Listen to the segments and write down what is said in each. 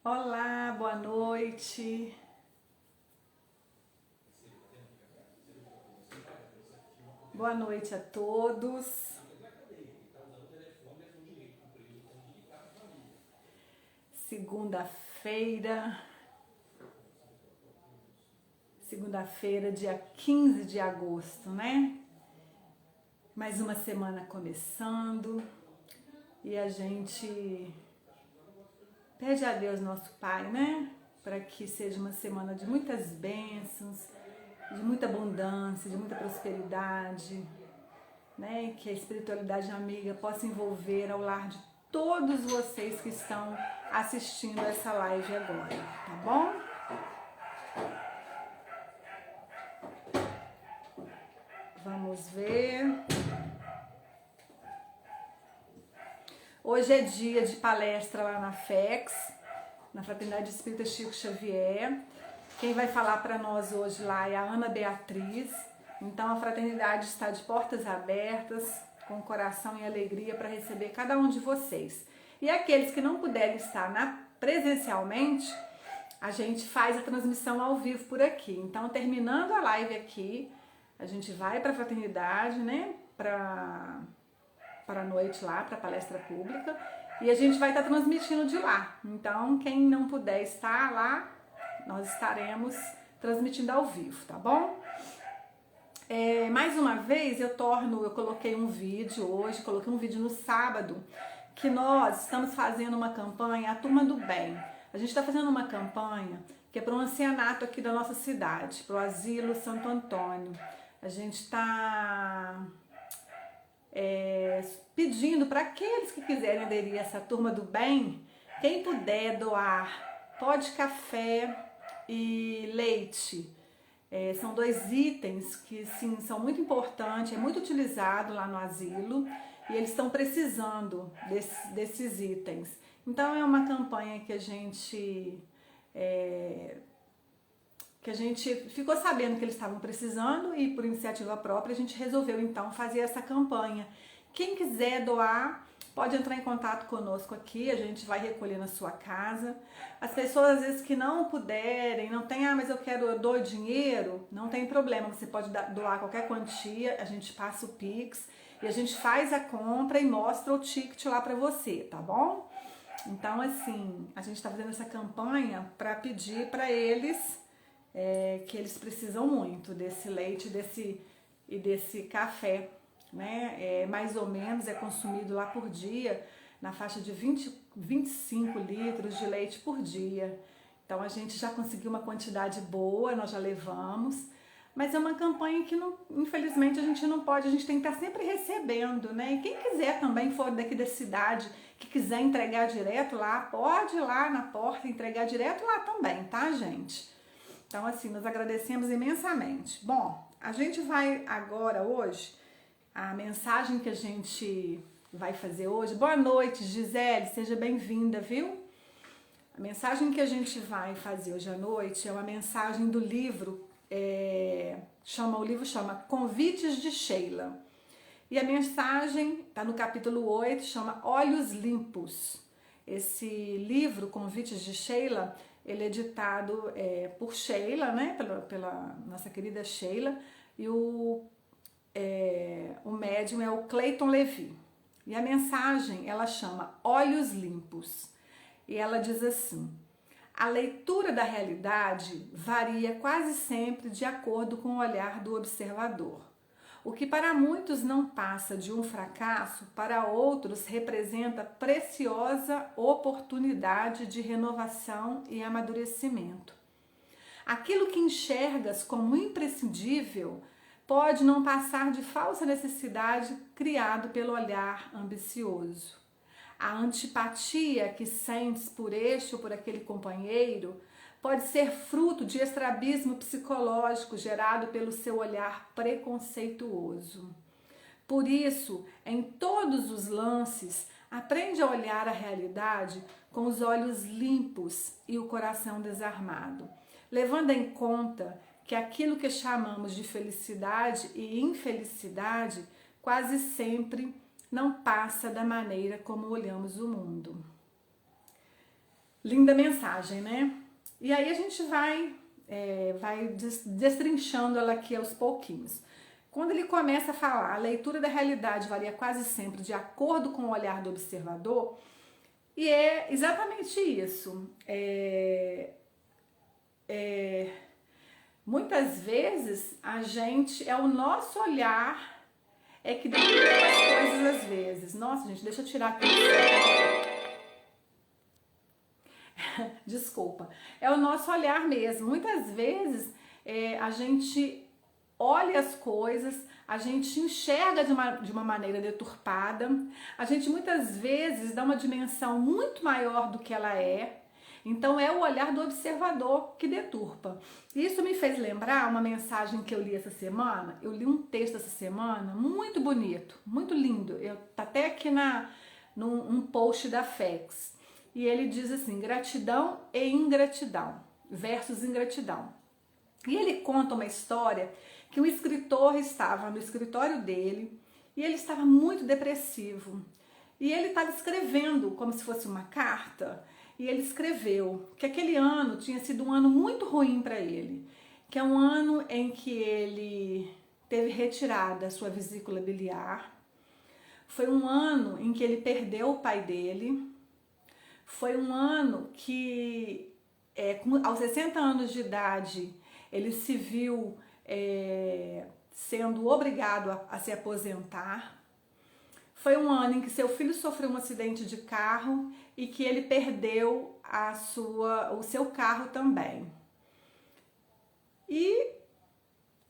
Olá, boa noite. Boa noite a todos. Segunda-feira, dia 15 de agosto, né? Mais uma semana começando e a gente pede a Deus, nosso Pai, né? Para que seja uma semana de muitas bênçãos, de muita abundância, de muita prosperidade, né? Que a espiritualidade amiga possa envolver ao lar de todos vocês que estão assistindo essa live agora, tá bom? Vamos ver. Hoje é dia de palestra lá na FEX, na Fraternidade Espírita Chico Xavier. Quem vai falar para nós hoje lá é a Ana Beatriz. Então a fraternidade está de portas abertas, com coração e alegria para receber cada um de vocês. E aqueles que não puderem estar presencialmente, a gente faz a transmissão ao vivo por aqui. Então, terminando a live aqui, a gente vai para a fraternidade, né? Para a noite lá, para a palestra pública. E a gente vai estar transmitindo de lá. Então, quem não puder estar lá, nós estaremos transmitindo ao vivo, tá bom? Mais uma vez, eu coloquei um vídeo hoje, coloquei um vídeo no sábado, que nós estamos fazendo uma campanha, a Turma do Bem. A gente está fazendo uma campanha que é para um ancianato aqui da nossa cidade, para o Asilo Santo Antônio. A gente está pedindo para aqueles que quiserem aderir a essa Turma do Bem, quem puder doar pó de café e leite. São dois itens que sim, são muito importantes, é muito utilizado lá no asilo e eles estão precisando desses itens. Então é uma campanha que a gente ficou sabendo que eles estavam precisando e por iniciativa própria a gente resolveu então fazer essa campanha. Quem quiser doar pode entrar em contato conosco aqui, a gente vai recolher na sua casa. As pessoas às vezes que não puderem, não tem, mas eu dou dinheiro, não tem problema, você pode doar qualquer quantia, a gente passa o Pix e a gente faz a compra e mostra o ticket lá para você, tá bom? Então assim, a gente está fazendo essa campanha para pedir para eles que eles precisam muito desse leite e desse café, né? Mais ou menos é consumido lá por dia na faixa de 25 litros de leite por dia. Então a gente já conseguiu uma quantidade boa, nós já levamos, mas é uma campanha que não, infelizmente a gente não pode, a gente tem que estar sempre recebendo, né? E quem quiser também for daqui da cidade, que quiser entregar direto lá, pode ir lá na porta entregar direto lá também, tá, gente? Então, assim, nós agradecemos imensamente. Bom, a gente vai agora, hoje, a mensagem que a gente vai fazer hoje. Boa noite, Gisele, seja bem-vinda, viu? A mensagem que a gente vai fazer hoje à noite é uma mensagem do livro, o livro chama Convites de Sheila. E a mensagem está no capítulo 8, chama Olhos Limpos. Esse livro, Convites de Sheila, ele é ditado por Sheila, né, pela nossa querida Sheila, e o médium é o Clayton Levi. E a mensagem, ela chama Olhos Limpos. E ela diz assim: a leitura da realidade varia quase sempre de acordo com o olhar do observador. O que para muitos não passa de um fracasso, para outros representa preciosa oportunidade de renovação e amadurecimento. Aquilo que enxergas como imprescindível pode não passar de falsa necessidade criado pelo olhar ambicioso. A antipatia que sentes por este ou por aquele companheiro pode ser fruto de estrabismo psicológico gerado pelo seu olhar preconceituoso. Por isso, em todos os lances, aprende a olhar a realidade com os olhos limpos e o coração desarmado, levando em conta que aquilo que chamamos de felicidade e infelicidade quase sempre não passa da maneira como olhamos o mundo. Linda mensagem, né? E aí a gente vai destrinchando ela aqui aos pouquinhos. Quando ele começa a falar, a leitura da realidade varia quase sempre de acordo com o olhar do observador, e é exatamente isso. Muitas vezes é o nosso olhar que define as coisas às vezes. Nossa, gente, deixa eu tirar aqui. Desculpa. É o nosso olhar mesmo. Muitas vezes a gente olha as coisas, a gente enxerga de uma maneira deturpada, a gente muitas vezes dá uma dimensão muito maior do que ela é. Então é o olhar do observador que deturpa. Isso me fez lembrar uma mensagem que eu li essa semana. Eu li um texto essa semana muito bonito, muito lindo. Tá até aqui num post da FEX. E ele diz assim: gratidão e ingratidão versus ingratidão. E ele conta uma história que um escritor estava no escritório dele e ele estava muito depressivo. E ele estava escrevendo como se fosse uma carta. E ele escreveu que aquele ano tinha sido um ano muito ruim para ele, que é um ano em que ele teve retirada a sua vesícula biliar, foi um ano em que ele perdeu o pai dele, foi um ano que, aos 60 anos de idade, ele se viu sendo obrigado a se aposentar. Foi um ano em que seu filho sofreu um acidente de carro e que ele perdeu o seu carro também. E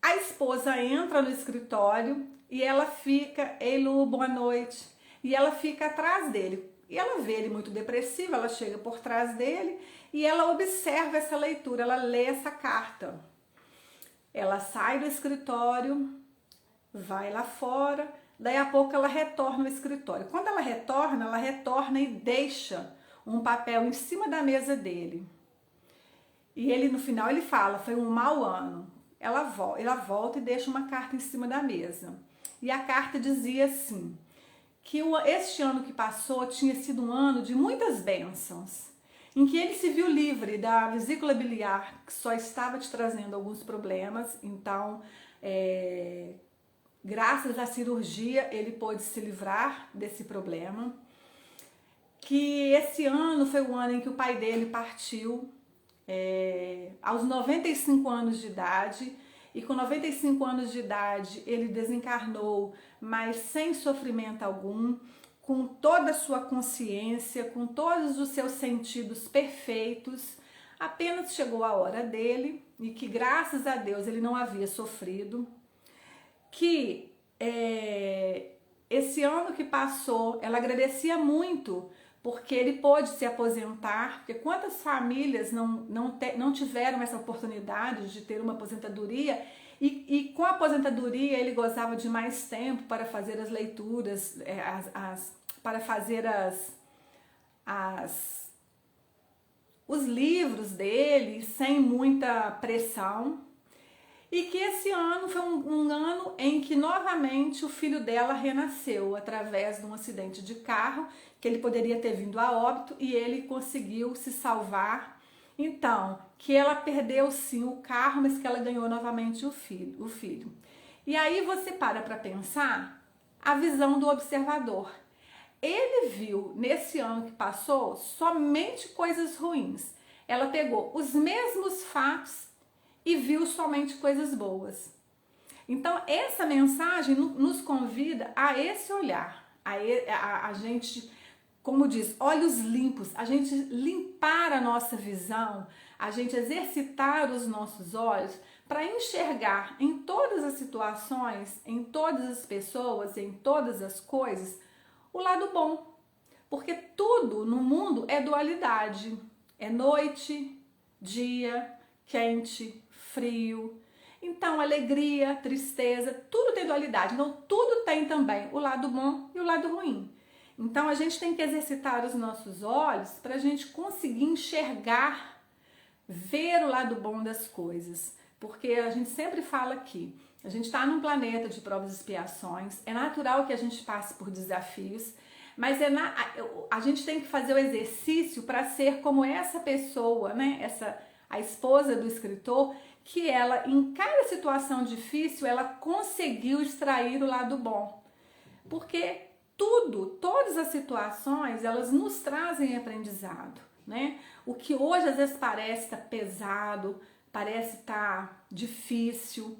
a esposa entra no escritório e ela fica, ei Lu, boa noite, e ela fica atrás dele. E ela vê ele muito depressivo, ela chega por trás dele e ela observa essa leitura, ela lê essa carta. Ela sai do escritório, vai lá fora. Daí a pouco ela retorna ao escritório. Quando ela retorna e deixa um papel em cima da mesa dele. E ele no final ele fala, foi um mau ano. Ela volta e deixa uma carta em cima da mesa. E a carta dizia assim, que este ano que passou tinha sido um ano de muitas bênçãos, em que ele se viu livre da vesícula biliar, que só estava te trazendo alguns problemas. Então, graças à cirurgia, ele pôde se livrar desse problema. Que esse ano foi o ano em que o pai dele partiu, aos 95 anos de idade. E com 95 anos de idade, ele desencarnou, mas sem sofrimento algum, com toda a sua consciência, com todos os seus sentidos perfeitos. Apenas chegou a hora dele e que, graças a Deus, ele não havia sofrido. Que esse ano que passou, ela agradecia muito porque ele pôde se aposentar, porque quantas famílias não tiveram essa oportunidade de ter uma aposentadoria e com a aposentadoria ele gozava de mais tempo para fazer as leituras, para fazer os livros dele sem muita pressão. E que esse ano foi um ano em que novamente o filho dela renasceu através de um acidente de carro, que ele poderia ter vindo a óbito e ele conseguiu se salvar. Então, que ela perdeu sim o carro, mas que ela ganhou novamente o filho. E aí você para pensar a visão do observador. Ele viu nesse ano que passou somente coisas ruins. Ela pegou os mesmos fatos e viu somente coisas boas. Então essa mensagem nos convida a esse olhar, a gente, como diz, olhos limpos, a gente limpar a nossa visão, a gente exercitar os nossos olhos para enxergar em todas as situações, em todas as pessoas, em todas as coisas, o lado bom. Porque tudo no mundo é dualidade, é noite, dia, quente, frio. Então, alegria, tristeza, tudo tem dualidade. Então, tudo tem também o lado bom e o lado ruim. Então, a gente tem que exercitar os nossos olhos para a gente conseguir enxergar, ver o lado bom das coisas. Porque a gente sempre fala aqui, a gente está num planeta de provas e expiações, é natural que a gente passe por desafios, Mas a gente tem que fazer o exercício para ser como essa pessoa, né? A esposa do escritor, que ela, em cada situação difícil, ela conseguiu extrair o lado bom. Porque todas as situações, elas nos trazem aprendizado, né? O que hoje às vezes parece estar pesado, parece estar difícil,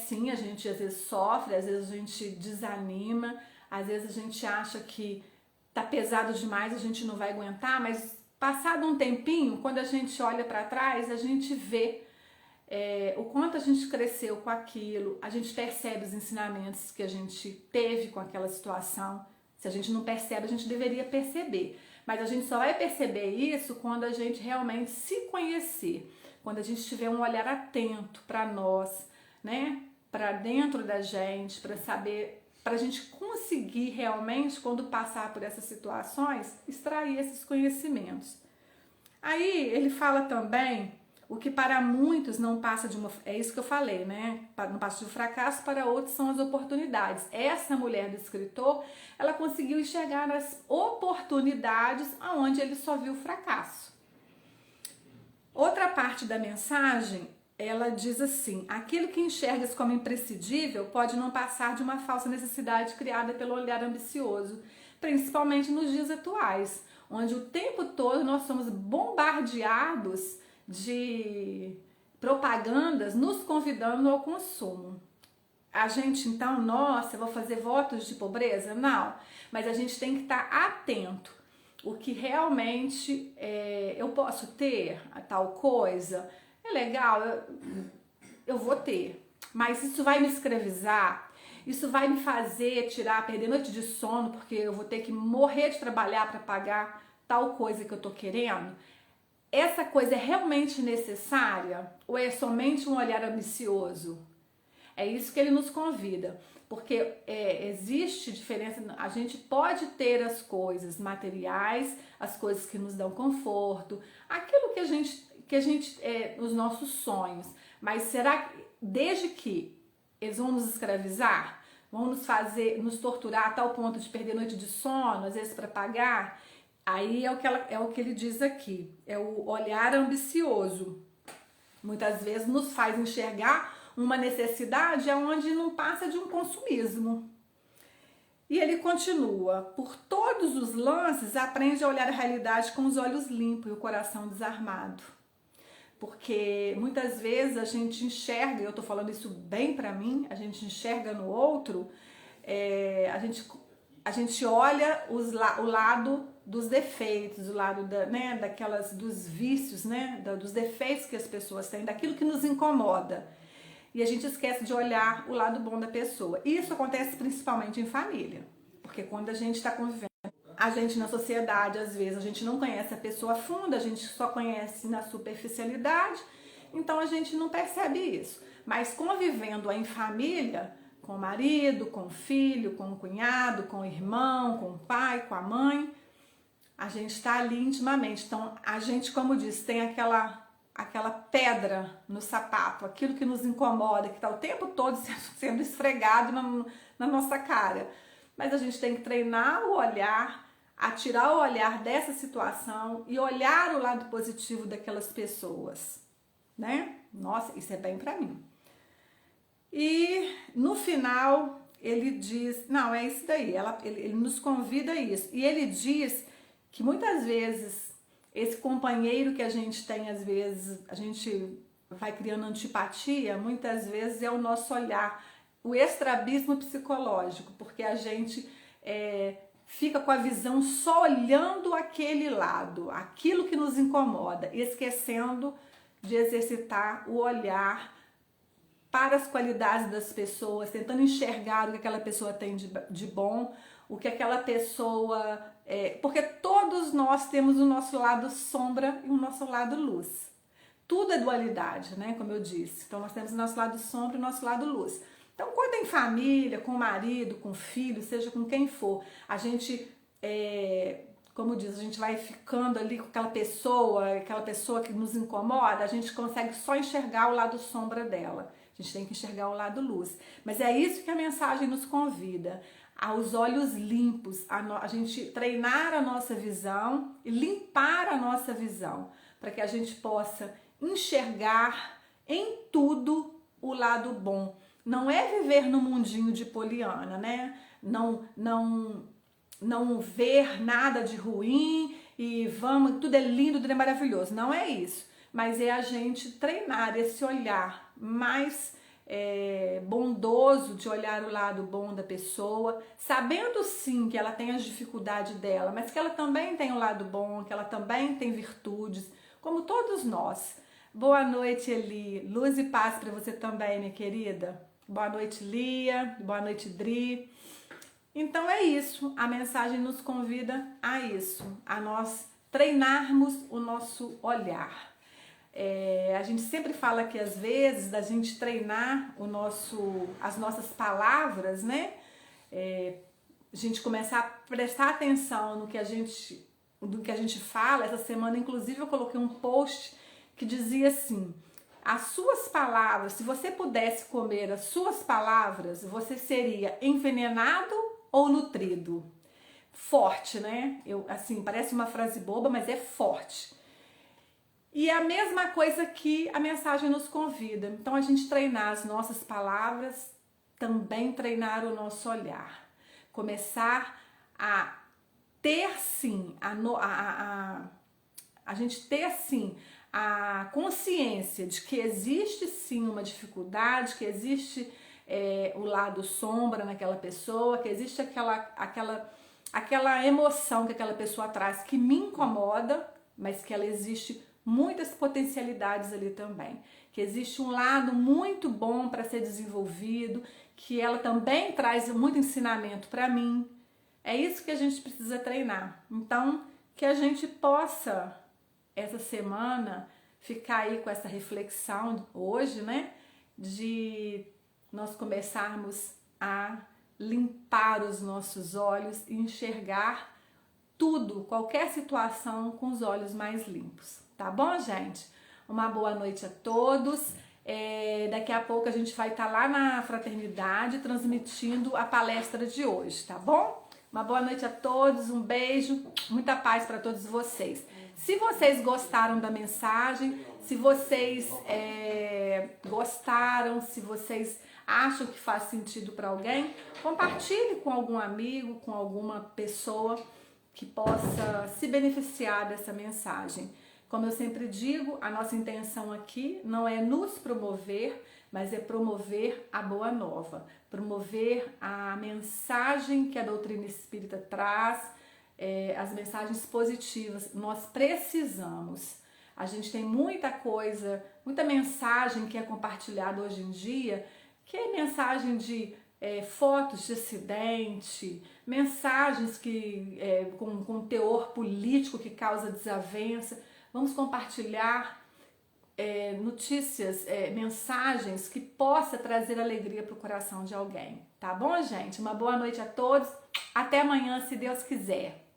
sim, a gente às vezes sofre, às vezes a gente desanima, às vezes a gente acha que tá pesado demais, a gente não vai aguentar, mas passado um tempinho, quando a gente olha para trás, a gente vê o quanto a gente cresceu com aquilo, a gente percebe os ensinamentos que a gente teve com aquela situação. Se a gente não percebe, a gente deveria perceber. Mas a gente só vai perceber isso quando a gente realmente se conhecer, quando a gente tiver um olhar atento para nós, né? Para dentro da gente, para saber, para a gente conseguir realmente, quando passar por essas situações, extrair esses conhecimentos. Aí ele fala também o que para muitos não passa de uma... É isso que eu falei, né? Não passa de um fracasso, para outros são as oportunidades. Essa mulher do escritor, ela conseguiu enxergar as oportunidades onde ele só viu o fracasso. Outra parte da mensagem, ela diz assim: aquilo que enxergas como imprescindível pode não passar de uma falsa necessidade criada pelo olhar ambicioso, principalmente nos dias atuais, onde o tempo todo nós somos bombardeados de propagandas nos convidando ao consumo. A gente então, nossa, eu vou fazer votos de pobreza? Não, mas a gente tem que estar atento. O que realmente eu posso ter, a tal coisa, é legal, eu vou ter, mas isso vai me escravizar, isso vai me fazer perder noite de sono, porque eu vou ter que morrer de trabalhar para pagar tal coisa que eu tô querendo. Essa coisa é realmente necessária ou é somente um olhar ambicioso? É isso que ele nos convida, porque existe diferença. A gente pode ter as coisas materiais, as coisas que nos dão conforto, aquilo que a gente os nossos sonhos, mas será que, desde que eles vão nos escravizar, vão nos torturar a tal ponto de perder noite de sono, às vezes para pagar? Aí é o que ele diz aqui, é o olhar ambicioso. Muitas vezes nos faz enxergar uma necessidade onde não passa de um consumismo. E ele continua: por todos os lances, aprende a olhar a realidade com os olhos limpos e o coração desarmado. Porque muitas vezes a gente enxerga, e eu tô falando isso bem pra mim, a gente enxerga no outro, a gente olha o lado dos defeitos, o lado dos vícios, né, dos defeitos que as pessoas têm, daquilo que nos incomoda. E a gente esquece de olhar o lado bom da pessoa. Isso acontece principalmente em família, porque quando a gente está convivendo, a gente na sociedade, às vezes, a gente não conhece a pessoa a fundo, a gente só conhece na superficialidade, então a gente não percebe isso. Mas convivendo em família, com o marido, com o filho, com o cunhado, com o irmão, com o pai, com a mãe, a gente está ali intimamente. Então, a gente, como disse, tem aquela pedra no sapato, aquilo que nos incomoda, que está o tempo todo sendo esfregado na nossa cara. Mas a gente tem que treinar o olhar, a tirar o olhar dessa situação e olhar o lado positivo daquelas pessoas, né? Nossa, isso é bem pra mim. E no final ele diz, não, é isso daí, ele nos convida a isso. E ele diz que muitas vezes esse companheiro que a gente tem, às vezes, a gente vai criando antipatia, muitas vezes é o nosso olhar, o estrabismo psicológico, porque a gente fica com a visão só olhando aquele lado, aquilo que nos incomoda, esquecendo de exercitar o olhar para as qualidades das pessoas, tentando enxergar o que aquela pessoa tem de bom, o que aquela pessoa... porque todos nós temos o nosso lado sombra e o nosso lado luz. Tudo é dualidade, né? Como eu disse. Então nós temos o nosso lado sombra e o nosso lado luz. Então quando é em família, com o marido, com o filho, seja com quem for, a gente, como diz, a gente vai ficando ali com aquela pessoa que nos incomoda, a gente consegue só enxergar o lado sombra dela. A gente tem que enxergar o lado luz. Mas é isso que a mensagem nos convida, aos olhos limpos, a gente treinar a nossa visão e limpar a nossa visão, para que a gente possa enxergar em tudo o lado bom. Não é viver no mundinho de Poliana, né? Não ver nada de ruim e vamos, tudo é lindo, tudo é maravilhoso. Não é isso, mas é a gente treinar esse olhar mais bondoso, de olhar o lado bom da pessoa, sabendo sim que ela tem as dificuldades dela, mas que ela também tem um lado bom, que ela também tem virtudes, como todos nós. Boa noite, Eli. Luz e paz para você também, minha querida. Boa noite, Lia. Boa noite, Dri. Então é isso, a mensagem nos convida a isso, a nós treinarmos o nosso olhar. A gente sempre fala que às vezes da gente treinar as nossas palavras, né? A gente começar a prestar atenção no que a gente fala. Essa semana, inclusive, eu coloquei um post que dizia assim: as suas palavras, se você pudesse comer as suas palavras, você seria envenenado ou nutrido? Forte, né? Assim, parece uma frase boba, mas é forte. E é a mesma coisa que a mensagem nos convida. Então, a gente treinar as nossas palavras, também treinar o nosso olhar. Começar a ter sim, a gente ter sim a consciência de que existe sim uma dificuldade, que existe o lado sombra naquela pessoa, que existe aquela emoção que aquela pessoa traz que me incomoda, mas que ela existe muitas potencialidades ali também, que existe um lado muito bom para ser desenvolvido, que ela também traz muito ensinamento para mim. É isso que a gente precisa treinar. Então, que a gente possa, essa semana, ficar aí com essa reflexão hoje, né? De nós começarmos a limpar os nossos olhos e enxergar tudo, qualquer situação, com os olhos mais limpos. Tá bom, gente? Uma boa noite a todos. Daqui a pouco a gente vai estar lá na Fraternidade transmitindo a palestra de hoje, tá bom? Uma boa noite a todos, um beijo, muita paz para todos vocês. Se vocês gostaram da mensagem, se vocês gostaram, se vocês acham que faz sentido para alguém, compartilhe com algum amigo, com alguma pessoa que possa se beneficiar dessa mensagem. Como eu sempre digo, a nossa intenção aqui não é nos promover, mas é promover a boa nova, promover a mensagem que a doutrina espírita traz, as mensagens positivas. Nós precisamos. A gente tem muita coisa, muita mensagem que é compartilhada hoje em dia, que é mensagem de fotos de acidente, mensagens com teor político que causa desavença. Vamos compartilhar notícias, mensagens que possa trazer alegria para o coração de alguém. Tá bom, gente? Uma boa noite a todos. Até amanhã, se Deus quiser.